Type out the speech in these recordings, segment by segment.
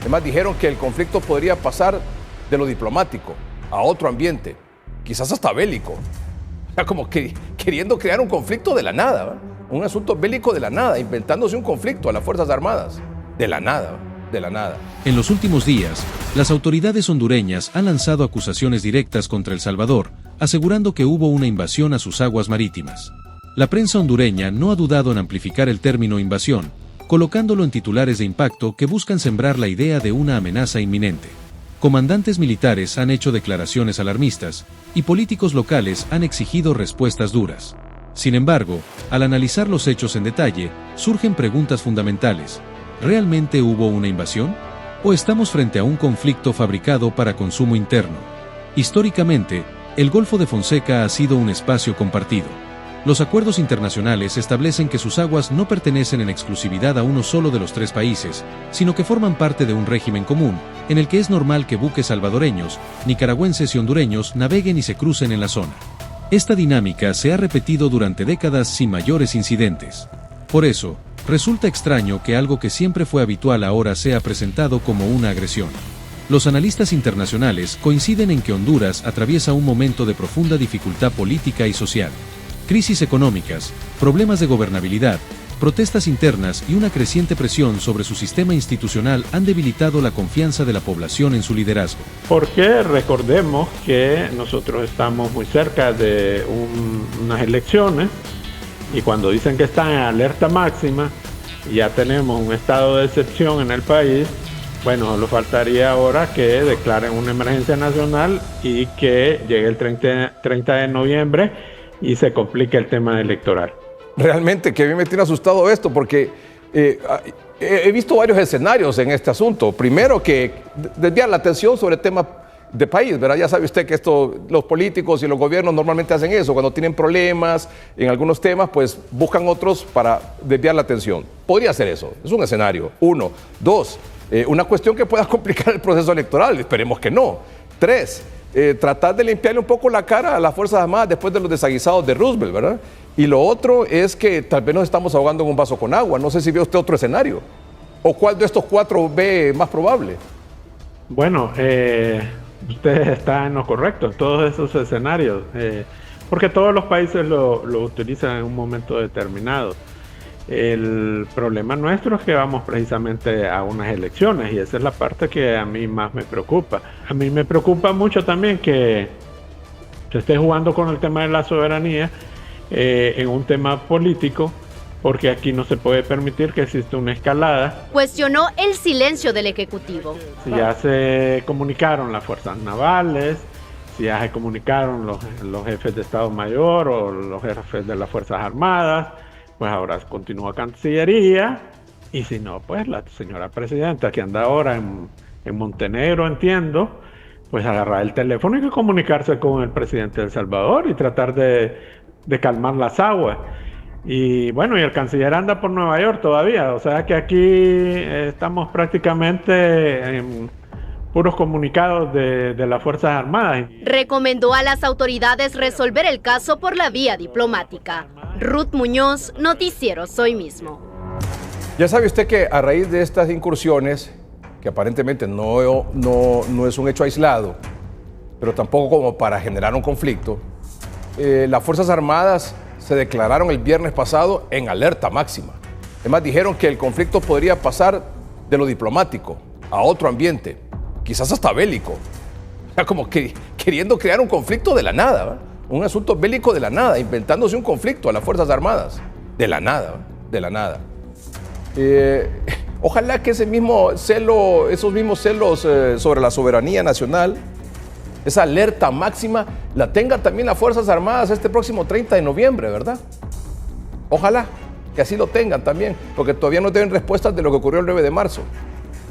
Además dijeron que el conflicto podría pasar de lo diplomático a otro ambiente, quizás hasta bélico. O sea, como que queriendo crear un conflicto de la nada, ¿verdad? Un asunto bélico de la nada, inventándose un conflicto a las Fuerzas Armadas. De la nada, ¿verdad? De la nada. En los últimos días, las autoridades hondureñas han lanzado acusaciones directas contra El Salvador, asegurando que hubo una invasión a sus aguas marítimas. La prensa hondureña no ha dudado en amplificar el término invasión, colocándolo en titulares de impacto que buscan sembrar la idea de una amenaza inminente. Comandantes militares han hecho declaraciones alarmistas, y políticos locales han exigido respuestas duras. Sin embargo, al analizar los hechos en detalle, surgen preguntas fundamentales. ¿Realmente hubo una invasión? ¿O estamos frente a un conflicto fabricado para consumo interno? Históricamente, el Golfo de Fonseca ha sido un espacio compartido. Los acuerdos internacionales establecen que sus aguas no pertenecen en exclusividad a uno solo de los tres países, sino que forman parte de un régimen común, en el que es normal que buques salvadoreños, nicaragüenses y hondureños naveguen y se crucen en la zona. Esta dinámica se ha repetido durante décadas sin mayores incidentes. Por eso, resulta extraño que algo que siempre fue habitual ahora sea presentado como una agresión. Los analistas internacionales coinciden en que Honduras atraviesa un momento de profunda dificultad política y social. Crisis económicas, problemas de gobernabilidad, protestas internas y una creciente presión sobre su sistema institucional han debilitado la confianza de la población en su liderazgo. Porque recordemos que nosotros estamos muy cerca de unas elecciones y cuando dicen que están en alerta máxima, ya tenemos un estado de excepción en el país. Bueno, solo faltaría ahora que declaren una emergencia nacional y que llegue el 30 de noviembre y se complique el tema electoral. Realmente que a mí me tiene asustado esto porque he visto varios escenarios en este asunto. Primero que desviar la atención sobre temas de país, ¿verdad? Ya sabe usted que los políticos y los gobiernos normalmente hacen eso. Cuando tienen problemas en algunos temas, pues buscan otros para desviar la atención. Podría ser eso, es un escenario. 1. 2. Una cuestión que pueda complicar el proceso electoral, esperemos que no. 3. Tratar de limpiarle un poco la cara a las Fuerzas Armadas después de los desaguisados de Roosevelt, ¿verdad? Y lo otro es que tal vez nos estamos ahogando en un vaso con agua. No sé si ve usted otro escenario. ¿O cuál de estos 4 ve más probable? Bueno, usted está en lo correcto, todos esos escenarios, porque todos los países lo utilizan en un momento determinado. El problema nuestro es que vamos precisamente a unas elecciones y esa es la parte que a mí más me preocupa. A mí me preocupa mucho también que se esté jugando con el tema de la soberanía en un tema político, porque aquí no se puede permitir que exista una escalada. Cuestionó el silencio del Ejecutivo. Si ya se comunicaron las fuerzas navales, si ya se comunicaron los jefes de Estado Mayor o los jefes de las Fuerzas Armadas, pues ahora continúa Cancillería, y si no, pues la señora presidenta que anda ahora en Montenegro, entiendo, pues agarrar el teléfono y comunicarse con el presidente de El Salvador y tratar de calmar las aguas. Y bueno, y el canciller anda por Nueva York todavía, o sea que aquí estamos prácticamente en puros comunicados de las Fuerzas Armadas. Recomendó a las autoridades resolver el caso por la vía diplomática. Ruth Muñoz, Noticiero Soy Mismo. Ya sabe usted que a raíz de estas incursiones, que aparentemente no es un hecho aislado, pero tampoco como para generar un conflicto, las Fuerzas Armadas se declararon el viernes pasado en alerta máxima. Además dijeron que el conflicto podría pasar de lo diplomático a otro ambiente, quizás hasta bélico. O sea, como que queriendo crear un conflicto de la nada, ¿verdad? Un asunto bélico de la nada, inventándose un conflicto a las Fuerzas Armadas. De la nada, ¿verdad? De la nada. Ojalá que esos mismos celos sobre la soberanía nacional, esa alerta máxima, la tengan también las Fuerzas Armadas este próximo 30 de noviembre, ¿verdad? Ojalá que así lo tengan también, porque todavía no tienen respuestas de lo que ocurrió el 9 de marzo.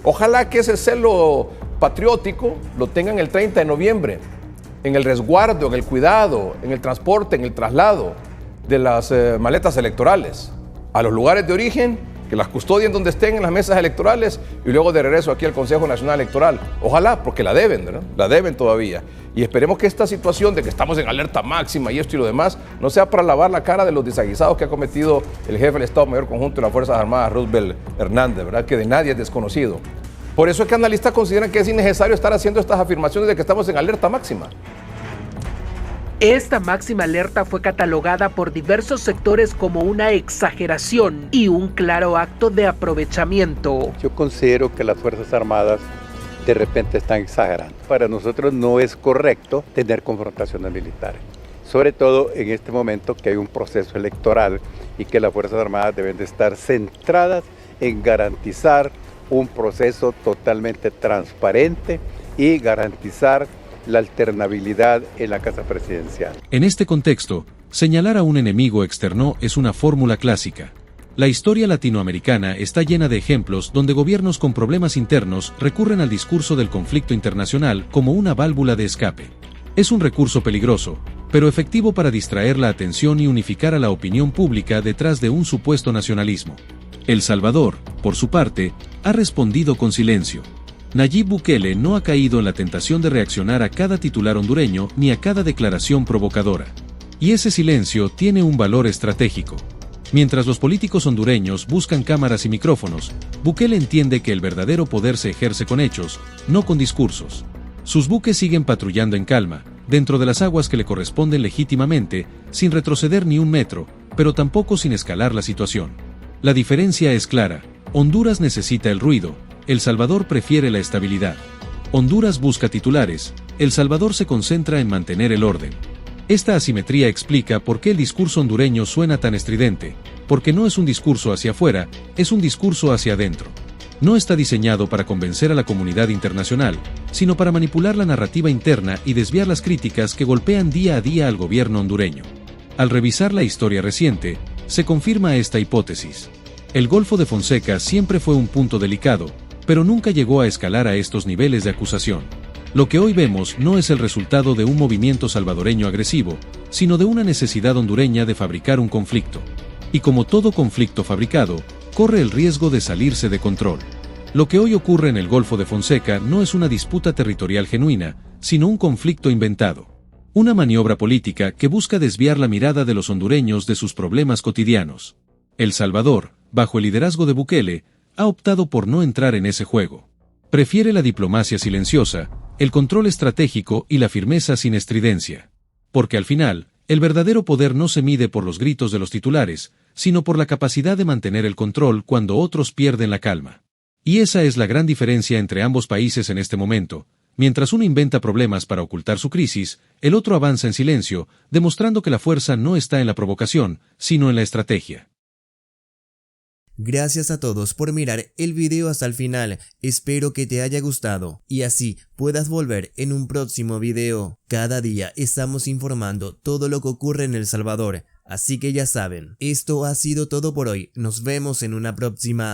Ojalá que ese celo patriótico lo tengan el 30 de noviembre, en el resguardo, en el cuidado, en el transporte, en el traslado de las maletas electorales a los lugares de origen, que las custodien donde estén en las mesas electorales y luego de regreso aquí al Consejo Nacional Electoral. Ojalá, porque la deben, ¿verdad? La deben todavía. Y esperemos que esta situación de que estamos en alerta máxima y esto y lo demás no sea para lavar la cara de los desaguisados que ha cometido el jefe del Estado Mayor Conjunto de las Fuerzas Armadas, Roosevelt Hernández, ¿verdad? Que de nadie es desconocido. Por eso es que analistas consideran que es innecesario estar haciendo estas afirmaciones de que estamos en alerta máxima. Esta máxima alerta fue catalogada por diversos sectores como una exageración y un claro acto de aprovechamiento. Yo considero que las Fuerzas Armadas de repente están exagerando. Para nosotros no es correcto tener confrontaciones militares, sobre todo en este momento que hay un proceso electoral y que las Fuerzas Armadas deben de estar centradas en garantizar un proceso totalmente transparente y garantizar la alternabilidad en la Casa Presidencial. En este contexto, señalar a un enemigo externo es una fórmula clásica. La historia latinoamericana está llena de ejemplos donde gobiernos con problemas internos recurren al discurso del conflicto internacional como una válvula de escape. Es un recurso peligroso, pero efectivo para distraer la atención y unificar a la opinión pública detrás de un supuesto nacionalismo. El Salvador, por su parte, ha respondido con silencio. Nayib Bukele no ha caído en la tentación de reaccionar a cada titular hondureño ni a cada declaración provocadora. Y ese silencio tiene un valor estratégico. Mientras los políticos hondureños buscan cámaras y micrófonos, Bukele entiende que el verdadero poder se ejerce con hechos, no con discursos. Sus buques siguen patrullando en calma, dentro de las aguas que le corresponden legítimamente, sin retroceder ni un metro, pero tampoco sin escalar la situación. La diferencia es clara: Honduras necesita el ruido, El Salvador prefiere la estabilidad. Honduras busca titulares, El Salvador se concentra en mantener el orden. Esta asimetría explica por qué el discurso hondureño suena tan estridente, porque no es un discurso hacia afuera, es un discurso hacia adentro. No está diseñado para convencer a la comunidad internacional, sino para manipular la narrativa interna y desviar las críticas que golpean día a día al gobierno hondureño. Al revisar la historia reciente, se confirma esta hipótesis. El Golfo de Fonseca siempre fue un punto delicado, pero nunca llegó a escalar a estos niveles de acusación. Lo que hoy vemos no es el resultado de un movimiento salvadoreño agresivo, sino de una necesidad hondureña de fabricar un conflicto. Y como todo conflicto fabricado, corre el riesgo de salirse de control. Lo que hoy ocurre en el Golfo de Fonseca no es una disputa territorial genuina, sino un conflicto inventado. Una maniobra política que busca desviar la mirada de los hondureños de sus problemas cotidianos. El Salvador, bajo el liderazgo de Bukele, ha optado por no entrar en ese juego. Prefiere la diplomacia silenciosa, el control estratégico y la firmeza sin estridencia. Porque al final, el verdadero poder no se mide por los gritos de los titulares, sino por la capacidad de mantener el control cuando otros pierden la calma. Y esa es la gran diferencia entre ambos países en este momento. Mientras uno inventa problemas para ocultar su crisis, el otro avanza en silencio, demostrando que la fuerza no está en la provocación, sino en la estrategia. Gracias a todos por mirar el video hasta el final, espero que te haya gustado y así puedas volver en un próximo video. Cada día estamos informando todo lo que ocurre en El Salvador, así que ya saben, esto ha sido todo por hoy, nos vemos en una próxima.